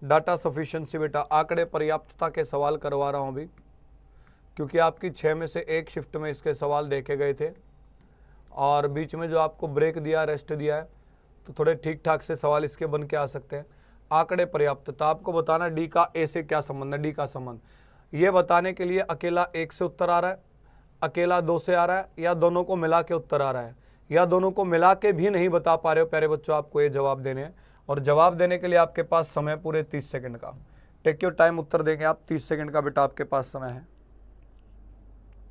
Data sufficiency बेटा आंकड़े पर्याप्तता के सवाल करवा रहा हूं अभी, क्योंकि आपकी 6 में से एक शिफ्ट में इसके सवाल देखे गए थे और बीच में जो आपको ब्रेक दिया, रेस्ट दिया है, तो थोड़े ठीक ठाक से सवाल इसके बन के आ सकते हैं। आंकड़े पर्याप्तता आपको बताना डी का ए से क्या संबंध है, डी का संबंध ये बताने के लिए अकेला 1 से उत्तर आ रहा है, अकेला 2 से आ रहा है, या दोनों को मिला के उत्तर आ रहा है, या दोनों को मिला के भी नहीं बता पा रहे हो प्यारे बच्चों, आपको ये जवाब देने हैं। और जवाब देने के लिए आपके पास समय पूरे 30 सेकंड का, टेक योर टाइम, उत्तर देंगे आप 30 सेकंड का बेटा आपके पास समय है।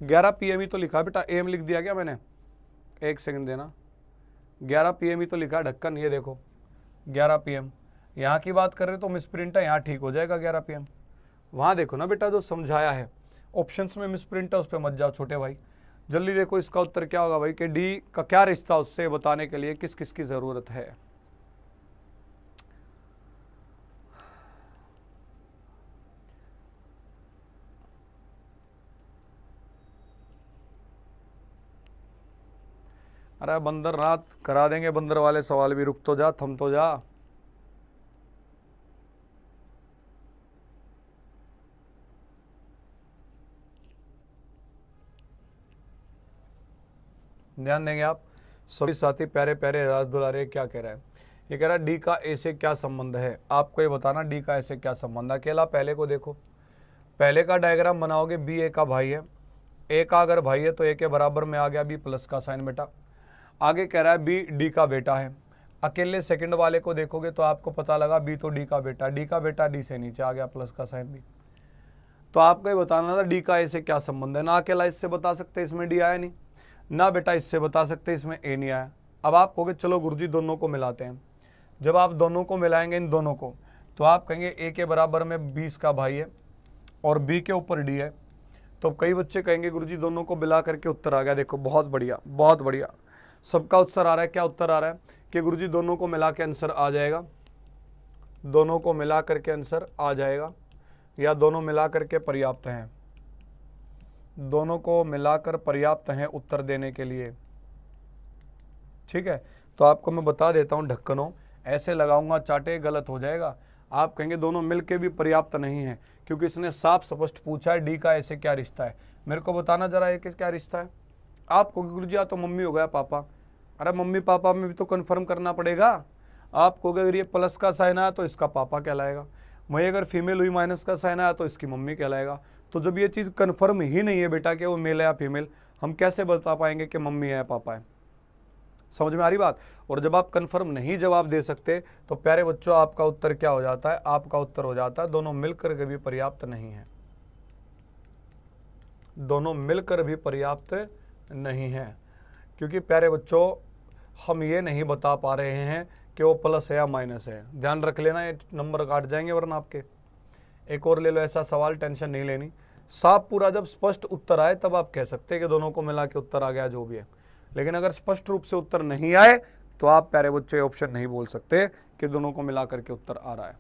11 PM ही तो लिखा बेटा, एम लिख दिया क्या मैंने, 1 सेकंड देना, 11 PM ही तो लिखा ढक्कन, ये देखो 11 PM। यहाँ की बात कर रहे तो मिसप्रिंट है, यहाँ ठीक हो जाएगा 11 PM। वहाँ देखो ना बेटा जो समझाया है, ऑप्शंस में मिसप्रिंट है उस पर मत जाओ छोटे भाई। जल्दी देखो इसका उत्तर क्या होगा भाई, कि डी का क्या रिश्ता उससे बताने के लिए किस किस की जरूरत है। अरे बंदर रात करा देंगे, बंदर वाले सवाल भी, रुक तो जा, थम तो जा। ध्यान देंगे आप सभी साथी, प्यारे प्यारे राज दुलारे। क्या कह रहा है, ये कह रहा है डी का ए से क्या संबंध है, आपको ये बताना डी का ए से क्या संबंध है। अकेला पहले को देखो, पहले का डायग्राम बनाओगे, बी ए का भाई है, ए का अगर भाई है तो ए के बराबर में आ गया बी प्लस का साइन बेटा। आगे कह रहा है बी डी का बेटा है, अकेले सेकंड वाले को देखोगे तो आपको पता लगा बी तो डी का बेटा, डी का बेटा डी से नीचे आ गया प्लस का साइन बी। तो आपको ये बताना था डी का ए से क्या संबंध है। ना अकेला इससे बता सकते इसमें डी आया नहीं, ना बेटा इससे बता सकते इसमें ए नहीं आया। अब आप कहोगे चलो गुरुजी दोनों को मिलाते हैं। जब आप दोनों को मिलाएंगे इन दोनों को, तो आप कहेंगे ए के बराबर में 20 का भाई है और बी के ऊपर डी है। तो कई बच्चे कहेंगे गुरुजी दोनों को मिला करके उत्तर आ गया। देखो बहुत बढ़िया, बहुत बढ़िया, सबका उत्तर आ रहा है। क्या उत्तर आ रहा है कि गुरुजी दोनों को मिला के आंसर आ जाएगा, दोनों को मिला करके आंसर आ जाएगा, या दोनों मिला करके पर्याप्त हैं, दोनों को मिलाकर पर्याप्त हैं उत्तर देने के लिए। ठीक है, तो आपको मैं बता देता हूं ढक्कनों, ऐसे लगाऊंगा चाटे गलत हो जाएगा। आप कहेंगे दोनों मिलके भी पर्याप्त नहीं है, क्योंकि इसने साफ स्पष्ट पूछा है डी का ऐसे क्या रिश्ता है। मेरे को बताना जरा ये क्या रिश्ता है। आपको गुरुजी या तो मम्मी हो गया पापा, अरे मम्मी पापा में भी तो कन्फर्म करना पड़ेगा। आपको अगर ये प्लस का साइन आया तो इसका पापा कहलाएगा, वही अगर फीमेल हुई माइनस का साइन आया तो इसकी मम्मी कहलाएगा। तो जब ये चीज़ कन्फर्म ही नहीं है बेटा कि वो मेल है या फीमेल, हम कैसे बता पाएंगे कि मम्मी है या पापा है। समझ में आ रही बात। और जब आप कन्फर्म नहीं जवाब दे सकते तो प्यारे बच्चों आपका उत्तर क्या हो जाता है, आपका उत्तर हो जाता है दोनों मिलकर के भी पर्याप्त नहीं है, दोनों मिलकर भी पर्याप्त नहीं है। क्योंकि प्यारे बच्चों हम ये नहीं बता पा रहे हैं कि वो प्लस है या माइनस है। ध्यान रख लेना, ये नंबर काट जाएंगे वरना आपके। एक और ले लो ऐसा सवाल, टेंशन नहीं लेनी। साफ पूरा जब स्पष्ट उत्तर आए तब आप कह सकते हैं कि दोनों को मिला के उत्तर आ गया जो भी है। लेकिन अगर स्पष्ट रूप से उत्तर नहीं आए तो आप प्यारे बच्चे ऑप्शन नहीं बोल सकते कि दोनों को मिला करके उत्तर आ रहा है।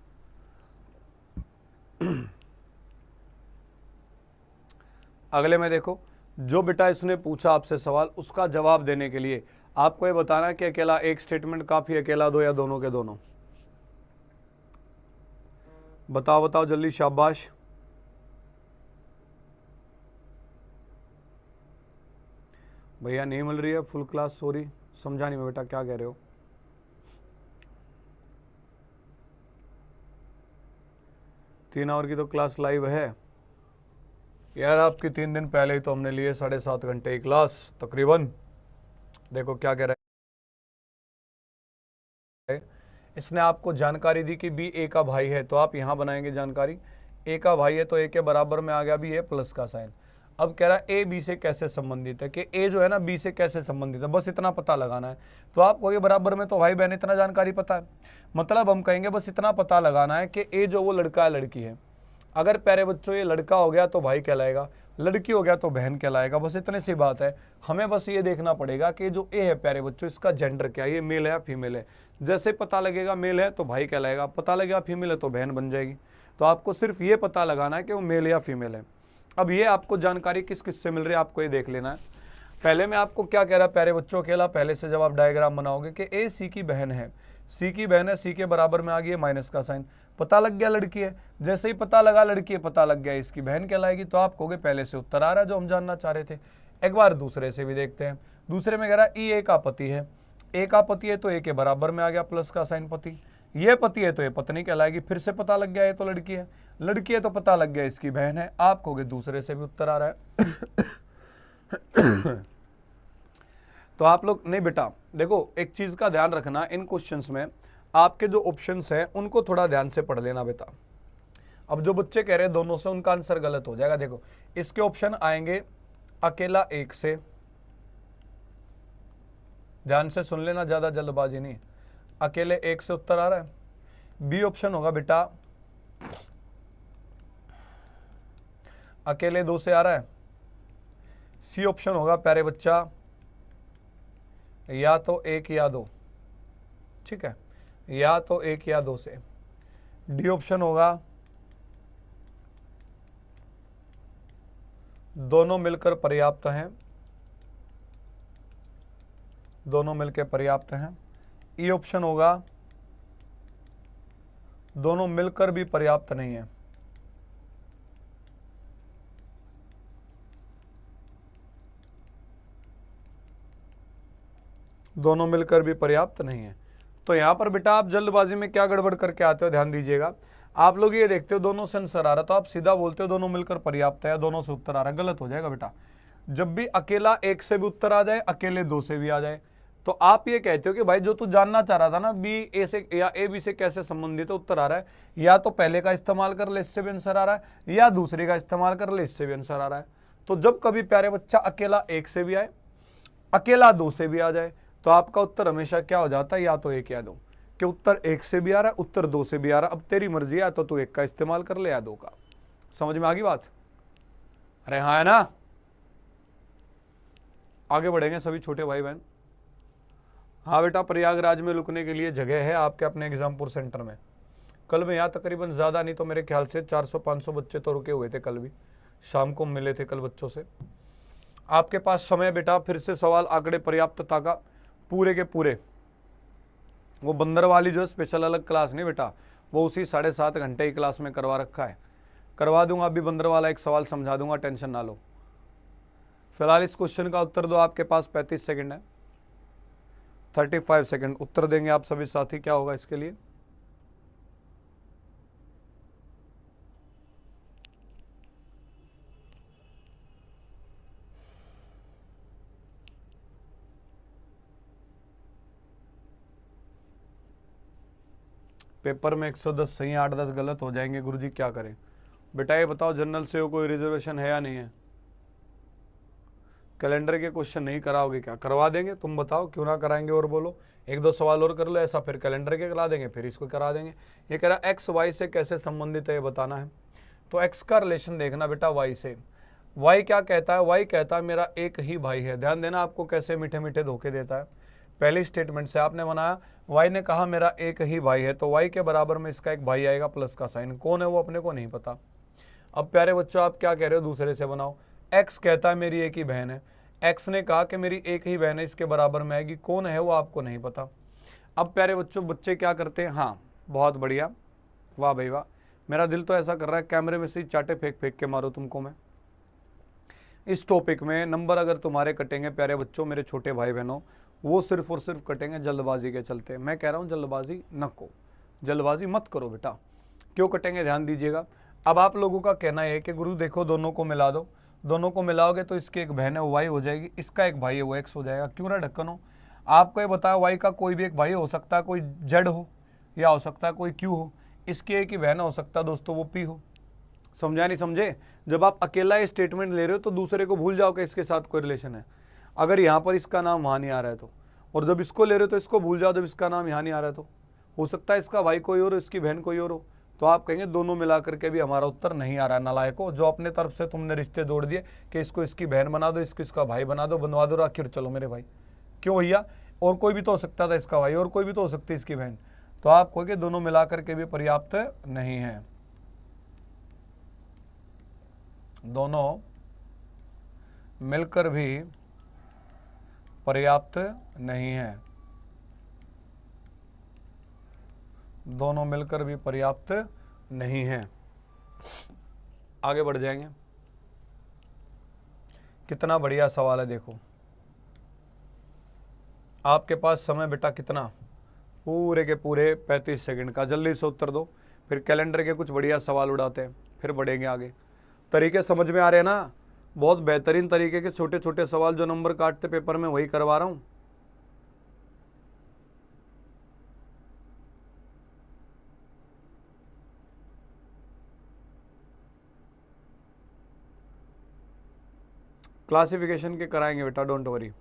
अगले में देखो, जो बेटा इसने पूछा आपसे सवाल उसका जवाब देने के लिए आपको ये बताना है कि अकेला एक स्टेटमेंट काफी, अकेला दो, या दोनों के दोनों। बताओ बताओ जल्दी, शाबाश। भैया नहीं मिल रही है फुल क्लास, सॉरी समझा नहीं मैं बेटा क्या कह रहे हो। तीन आवर की तो क्लास लाइव है यार, आपकी 3 दिन पहले ही तो हमने लिए 7.5 घंटे की क्लास तकरीबन। देखो क्या कह रहा है, इसने आपको जानकारी दी कि बी ए का भाई है, तो आप यहाँ बनाएंगे जानकारी, ए का भाई है तो ए के बराबर में आ गया बी ए प्लस का साइन। अब कह रहा है ए बी से कैसे संबंधित है, कि ए जो है ना बी से कैसे संबंधित है, बस इतना पता लगाना है। तो आपको ये बराबर में तो भाई बहन इतना जानकारी पता है, मतलब हम कहेंगे बस इतना पता लगाना है कि ए जो वो लड़का है लड़की है। अगर प्यारे बच्चों ये लड़का हो गया तो भाई कहलाएगा, लड़की हो गया तो बहन कहलाएगा, बस इतनी सी बात है। हमें बस ये देखना पड़ेगा कि जो ए है प्यारे बच्चों इसका जेंडर क्या है, ये मेल है या फीमेल है। जैसे पता लगेगा मेल है तो भाई कहलाएगा, पता लगेगा फीमेल है तो बहन बन जाएगी। तो आपको सिर्फ ये पता लगाना है कि वो मेल या फीमेल है। अब ये आपको जानकारी किस किस से मिल रही है आपको ये देख लेना है। पहले में आपको क्या कह रहा है प्यारे बच्चों, अकेला पहले से जब आप डायग्राम बनाओगे कि ए सी की बहन है, सी की बहन है, सी के बराबर में आ गई है माइनस का साइन, पता लग गया लड़की है। जैसे ही पता लगा लड़की है, पता लग गया इसकी बहन कहलाएगी, तो आप कहोगे पहले से उत्तर आ रहा है जो हम जानना चाह रहे थे। एक बार दूसरे से भी देखते हैं। दूसरे में कह रहा है ई ए का पति है, ए का पति है तो ए के बराबर में आ गया प्लस का साइन पति, ये पति है तो ये पत्नी कहलाएगी, फिर से पता लग गया ये तो लड़की है, लड़की है तो पता लग गया इसकी बहन है। आप कहोगे दूसरे से भी उत्तर आ रहा है। तो आप लोग नहीं बेटा देखो, एक चीज का ध्यान रखना, इन क्वेश्चंस में आपके जो ऑप्शंस हैं उनको थोड़ा ध्यान से पढ़ लेना बेटा। अब जो बच्चे कह रहे हैं दोनों से, उनका आंसर गलत हो जाएगा। देखो इसके ऑप्शन आएंगे अकेला एक से, ध्यान से सुन लेना, ज्यादा जल्दबाजी नहीं, अकेले एक से उत्तर आ रहा है। बी ऑप्शन होगा बेटा अकेले दो से आ रहा है। सी ऑप्शन होगा प्यारे बच्चा या तो एक या दो, ठीक है, या तो एक या दो से। डी ऑप्शन होगा दोनों मिलकर पर्याप्त हैं, दोनों मिलकर पर्याप्त हैं। ई ऑप्शन होगा दोनों मिलकर भी पर्याप्त नहीं है। दोनों मिलकर भी पर्याप्त नहीं है। तो यहां पर बेटा आप जल्दबाजी में क्या गड़बड़ करके आते हो, ध्यान दीजिएगा। आप लोग ये देखते हो दोनों से आंसर आ रहा, तो आप सीधा बोलते हो दोनों मिलकर पर्याप्त है, दोनों से उत्तर आ रहा है, गलत हो जाएगा बेटा। जब भी अकेला एक से भी उत्तर आ जाए, अकेले दो से भी आ जाए, तो आप ये कहते हो कि भाई जो तू जानना चाह रहा था ना, बी ए से या ए बी से कैसे संबंधित है, उत्तर आ रहा है, या तो पहले का इस्तेमाल कर ले इससे भी आंसर आ रहा है, या दूसरे का इस्तेमाल कर ले इससे भी आंसर आ रहा है। तो जब कभी प्यारे बच्चा अकेला एक से भी आए, अकेला दो से भी आ जाए, तो आपका उत्तर हमेशा क्या हो जाता है, या तो एक या दो, कि उत्तर एक से भी आ रहा है, उत्तर दो से भी आ रहा है। अब तेरी मर्जी है, तो तू एक का इस्तेमाल कर ले या दो का। समझ में आ गई बात? अरे हाँ है ना। आगे बढ़ेंगे सभी छोटे भाई बहन। हाँ बेटा, प्रयागराज में रुकने के लिए जगह है आपके अपने एग्जामपुर सेंटर में। कल में यहाँ तकरीबन ज़्यादा नहीं तो मेरे ख्याल से 400-500 बच्चे तो रुके हुए थे, कल भी शाम को मिले थे कल बच्चों से। आपके पास समय बेटा, फिर से सवाल आंकड़े पर्याप्तता का पूरे के पूरे। वो बंदर वाली जो स्पेशल अलग क्लास नहीं बेटा, वो उसी 7.5 घंटे की क्लास में करवा रखा है, करवा दूंगा। अभी बंदर वाला एक सवाल समझा दूंगा, टेंशन ना लो। फिलहाल इस क्वेश्चन का उत्तर दो, आपके पास 35 सेकंड है, 35 सेकंड उत्तर देंगे आप सभी साथी। क्या होगा इसके लिए? पेपर में 110 सही, 8-10 गलत हो जाएंगे, गुरुजी क्या करें? बेटा ये बताओ, जनरल से कोई रिजर्वेशन है या नहीं है? कैलेंडर के क्वेश्चन नहीं कराओगे क्या? करवा देंगे, तुम बताओ क्यों ना कराएंगे। और बोलो, 1-2 सवाल और कर लो ऐसा, फिर कैलेंडर के करा देंगे, फिर इसको करा देंगे। ये कह रहा एक्स वाई से कैसे संबंधित है ये बताना है। तो एक्स का रिलेशन देखना बेटा वाई से। वाई क्या कहता है? वाई कहता है मेरा एक ही भाई है। ध्यान देना आपको कैसे मीठे मीठे धोखे देता है। पहली स्टेटमेंट से आपने बनाया, वाई ने कहा मेरा एक ही भाई है, तो वाई के बराबर में इसका एक भाई आएगा प्लस का साइन। कौन है वो अपने को नहीं पता। अब प्यारे बच्चों आप क्या कह रहे हो, दूसरे से बनाओ। एक्स कहता है मेरी एक ही बहन है, एक्स ने कहा कि मेरी एक ही बहन है, इसके बराबर में आएगी, कौन है वो आपको नहीं पता। अब प्यारे बच्चों बच्चे क्या करते हैं, हाँ बहुत बढ़िया, वाह भाई वाह, मेरा दिल तो ऐसा कर रहा है कैमरे में से ही चाटे फेंक फेंक के मारो तुमको मैं। इस टॉपिक में नंबर अगर तुम्हारे कटेंगे प्यारे बच्चों, मेरे छोटे भाई बहनों, वो सिर्फ और सिर्फ कटेंगे जल्दबाजी के चलते। मैं कह रहा हूँ जल्दबाजी न को, जल्दबाजी मत करो बेटा। क्यों कटेंगे ध्यान दीजिएगा। अब आप लोगों का कहना है कि गुरु देखो दोनों को मिला दो, दोनों को मिलाओगे तो इसकी एक बहन है वो वाई हो जाएगी, इसका एक भाई है वो एक्स हो जाएगा। क्यों ना ढक्कन हो। आपको ये बताया वाई का कोई भी एक भाई हो सकता है, कोई जेड हो, या हो सकता है कोई क्यू हो, इसकी एक ही बहन हो सकता है दोस्तों वो पी हो। समझा नहीं समझे? जब आप अकेला ये स्टेटमेंट ले रहे हो तो दूसरे को भूल जाओ कि इसके साथ कोई रिलेशन है। अगर यहाँ पर इसका नाम वहाँ नहीं आ रहा है तो, और जब इसको ले रहे हो तो इसको भूल जाओ जब इसका नाम यहाँ नहीं आ रहा है तो। हो सकता है इसका भाई कोई और, इसकी बहन कोई और हो, तो आप कहेंगे दोनों मिला करके भी हमारा उत्तर नहीं आ रहा है। नालायको, जो अपने तरफ से तुमने रिश्ते जोड़ दिए कि इसको इसकी बहन बना दो, इसको इसका भाई बना दो, बनवा दो, आखिर चलो मेरे भाई। क्यों भैया, और कोई भी तो हो सकता था इसका भाई, और कोई भी तो हो सकती है इसकी बहन। तो आप कहोगे दोनों मिला करके भी पर्याप्त नहीं है, दोनों मिलकर भी पर्याप्त नहीं है। दोनों मिलकर भी पर्याप्त नहीं है। आगे बढ़ जाएंगे। कितना बढ़िया सवाल है, देखो आपके पास समय बेटा कितना, पूरे के पूरे 35 सेकंड का, जल्दी से उत्तर दो, फिर कैलेंडर के कुछ बढ़िया सवाल उड़ाते हैं, फिर बढ़ेंगे आगे। तरीके समझ में आ रहे हैं ना, बहुत बेहतरीन तरीके के छोटे छोटे सवाल जो नंबर काटते पेपर में वही करवा रहा हूं। क्लासिफिकेशन के कराएंगे बेटा, डोंट वरी।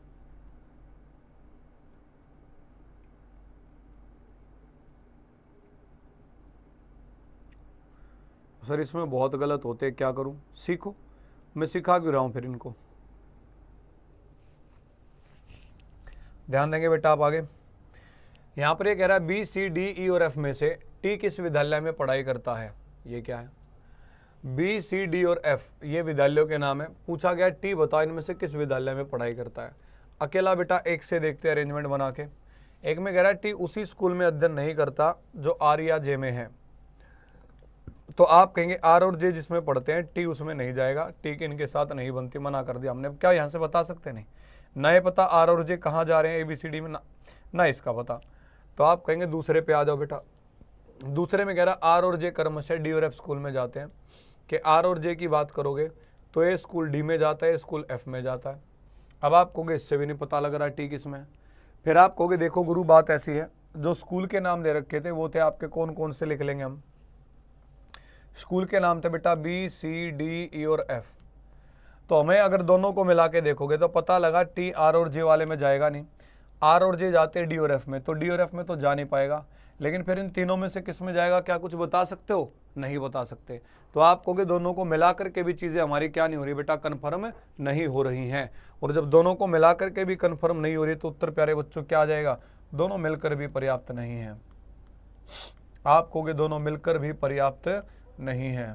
सर इसमें बहुत गलत होते हैं, क्या करूं? सीखो, मैं सिखा क्यों रहा हूं फिर इनको। ध्यान देंगे बेटा आप आगे। यहां पर ये कह रहा है बी सी डी ई और एफ में से टी किस विद्यालय में पढ़ाई करता है। ये क्या है? बी सी डी और एफ ये विद्यालयों के नाम है। पूछा गया टी बताओ इनमें से किस विद्यालय में पढ़ाई करता है। अकेला बेटा एक से देखते हैं अरेंजमेंट बना के। एक में कह रहा है टी उसी स्कूल में अध्ययन नहीं करता जो आर या जे में है, तो आप कहेंगे आर और जे जिसमें पढ़ते हैं टी उसमें नहीं जाएगा, टी की इनके साथ नहीं बनती, मना कर दिया हमने। क्या यहाँ से बता सकते? नहीं, ना ये पता आर और जे कहाँ जा रहे हैं ABCD में, ना इसका पता, तो आप कहेंगे दूसरे पे आ जाओ बेटा। दूसरे में कह रहा आर और जे क्रमशः डी और एफ स्कूल में जाते हैं, कि आर और जे की बात करोगे तो ये स्कूल डी में जाता है, स्कूल एफ में जाता है। अब आप कहोगे इससे भी नहीं पता लग रहा टी किस में। फिर आप कहोगे देखो गुरु बात ऐसी है, जो स्कूल के नाम दे रखे थे वो थे आपके कौन कौन से, लिख लेंगे हम। स्कूल के नाम थे बेटा बी सी डी ई और एफ, तो हमें अगर दोनों को मिला के देखोगे तो पता लगा टी आर और जे वाले में जाएगा नहीं, आर और जे जाते हैं डी और एफ में, तो डी और एफ में तो जा नहीं पाएगा। लेकिन फिर इन तीनों में से किस में जाएगा, क्या कुछ बता सकते हो? नहीं बता सकते। तो आप कहोगे दोनों को मिला करके भी चीज़ें हमारी क्या नहीं हो रही बेटा, कन्फर्म नहीं हो रही हैं। और जब दोनों को मिला करके भी कन्फर्म नहीं हो रही तो उत्तर प्यारे बच्चों क्या आ जाएगा, दोनों मिलकर भी पर्याप्त नहीं है। आप कहोगे दोनों मिलकर भी पर्याप्त नहीं है,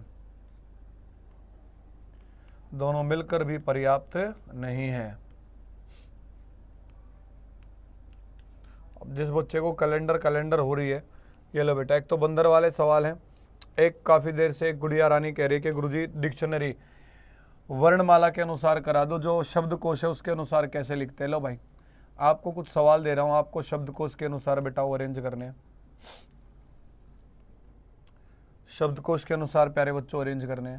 दोनों मिलकर भी पर्याप्त नहीं है। अब जिस बच्चे को कैलेंडर हो रही है, ये लो बेटा, एक तो बंदर वाले सवाल हैं, एक काफ़ी देर से एक गुड़िया रानी कह रही है कि गुरुजी डिक्शनरी वर्णमाला के अनुसार करा दो, जो शब्दकोश है उसके अनुसार कैसे लिखते हैं। लो भाई आपको कुछ सवाल दे रहा हूँ, आपको शब्दकोश के अनुसार बेटा वो अरेंज करने हैं, शब्दकोश के अनुसार प्यारे बच्चों अरेंज करने हैं।